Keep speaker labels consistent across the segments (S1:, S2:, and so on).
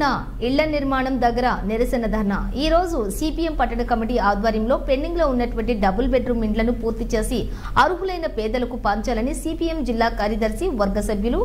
S1: ఉన్న ఇళ్ల నిర్మాణం దగ్గర నిరసన ధర్నా. ఈ రోజు సిపిఎం పట్టణ కమిటీ ఆధ్వర్యంలో పెండింగ్ లో ఉన్నటువంటి డబుల్ బెడ్రూమ్ ఇండ్లను పూర్తి చేసి అర్హులైన పేదలకు పంచాలని సిపిఎం జిల్లా కార్యదర్శి వర్గ సభ్యులు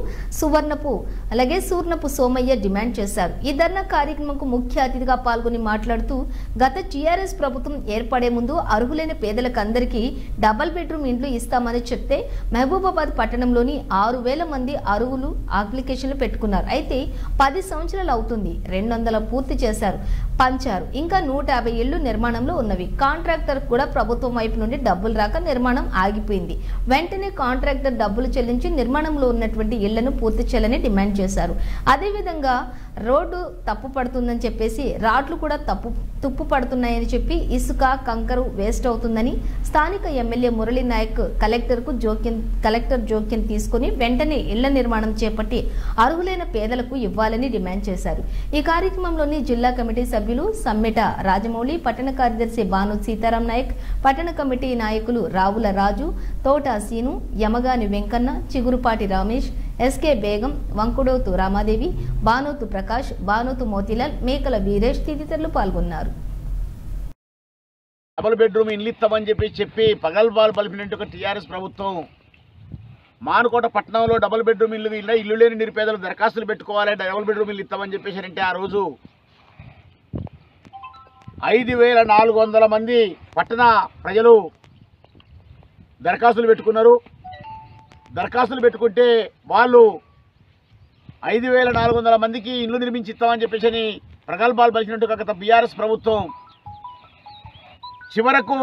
S1: సూర్ణపు సోమయ్య డిమాండ్ చేశారు. ఈ ధర్నా కార్యక్రమంకు ముఖ్య అతిథిగా పాల్గొని మాట్లాడుతూ గత టీఆర్ఎస్ ప్రభుత్వం ఏర్పడే ముందు అర్హులైన పేదలకు అందరికీ డబుల్ బెడ్రూమ్ ఇండ్లు ఇస్తామని చెప్తే మహబూబాబాద్ పట్టణంలోని 6,000 మంది అర్హులు అప్లికేషన్లు పెట్టుకున్నారు. అయితే 10 సంవత్సరాలు అవుతుంది, 200 పూర్తి చేశారు, పంచారు. ఇంకా 150 ఇళ్లు నిర్మాణంలో ఉన్నవి. కాంట్రాక్టర్ కూడా ప్రభుత్వం వైపు నుండి డబ్బులు రాక నిర్మాణం ఆగిపోయింది. వెంటనే కాంట్రాక్టర్ డబ్బులు చెల్లించి నిర్మాణంలో ఉన్నటువంటి ఇళ్లను పూర్తి చేయాలని డిమాండ్ చేశారు. అదేవిధంగా రోడ్డు తప్పు పడుతుందని చెప్పేసి రాడ్లు కూడా తుప్పు పడుతున్నాయని చెప్పి ఇసుక కంకరు వేస్ట్ అవుతుందని స్థానిక ఎమ్మెల్యే మురళీ నాయక్ కలెక్టర్ జోక్యం తీసుకుని వెంటనే ఇళ్ల నిర్మాణం చేపట్టి అర్హులైన పేదలకు ఇవ్వాలని డిమాండ్ చేశారు. ఈ కార్యక్రమంలోని జిల్లా కమిటీ సభ్యులు సమ్మెట రాజమౌళి, పట్టణ కార్యదర్శి బాను సీతారాం నాయక్, పట్టణ కమిటీ నాయకులు రావుల రాజు, తోట సీను, యమగాని వెంకన్న, చిగురుపాటి రమేష్, ఎస్కే బేగం, వంకుడోతు రామాదేవి, బానోతు ప్రకాష్, బానోతు మోతిలాల్, మేకల వీరేష్ తదితరులు పాల్గొన్నారు.
S2: డబుల్ బెడ్రూమ్ ఇల్లు ఇస్తామని చెప్పి పగల్బాలు పలిపినట్టు టీఆర్ఎస్ ప్రభుత్వం మానుకోట పట్టణంలో డబుల్ బెడ్రూమ్ ఇల్లు లేని నిరుపేదలు దరఖాస్తులు పెట్టుకోవాలి, డబుల్ బెడ్రూమ్ ఇల్లు ఇస్తామని చెప్పేసారంటే ఆ రోజు 5,400 మంది పట్టణ ప్రజలు దరఖాస్తులు పెట్టుకున్నారు. దరఖాస్తులు పెట్టుకుంటే వాళ్ళు 5,400 మందికి ఇల్లు నిర్మించి ఇస్తామని చెప్పేసి ప్రగల్భాలు పలికినట్టు గత బీఆర్ఎస్ ప్రభుత్వం చివరకు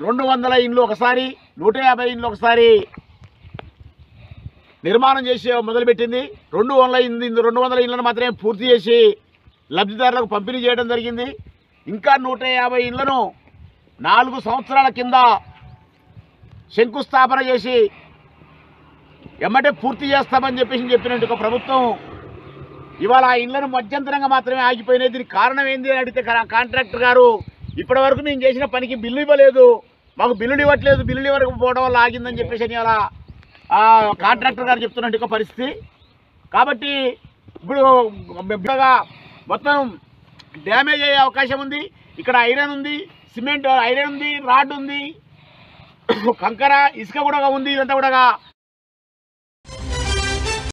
S2: 200 ఇండ్లు ఒకసారి, 150 ఇండ్లు ఒకసారి నిర్మాణం చేసి మొదలుపెట్టింది. 200 ఇళ్లను మాత్రమే పూర్తి చేసి లబ్ధిదారులకు పంపిణీ చేయడం జరిగింది. ఇంకా 150 ఇళ్లను 4 సంవత్సరాల కింద శంకుస్థాపన చేసి ఎమ్మటే పూర్తి చేస్తామని చెప్పినట్టు ఒక ప్రభుత్వం ఇవాళ ఆ ఇళ్లను మధ్యంతరంగా మాత్రమే ఆగిపోయినాయి. దీనికి కారణం ఏంది అని అడిగితే కాంట్రాక్టర్ గారు ఇప్పటి వరకు నేను చేసిన పనికి బిల్లు ఇవ్వలేదు, మాకు బిల్లులు ఇవ్వట్లేదు, బిల్లులు ఇవ్వకపోవడం వల్ల ఆగిందని చెప్పేసి అలా కాంట్రాక్టర్ గారు చెప్తున్నట్టు ఒక పరిస్థితి. కాబట్టి ఇప్పుడు మొత్తం డ్యామేజ్ అయ్యే అవకాశం ఉంది. ఇక్కడ ఐరన్ ఉంది, సిమెంట్ ఐరన్ ఉంది, రాడ్ ఉంది, కంకర ఇసుక కూడా ఉంది. ఇదంతా కూడా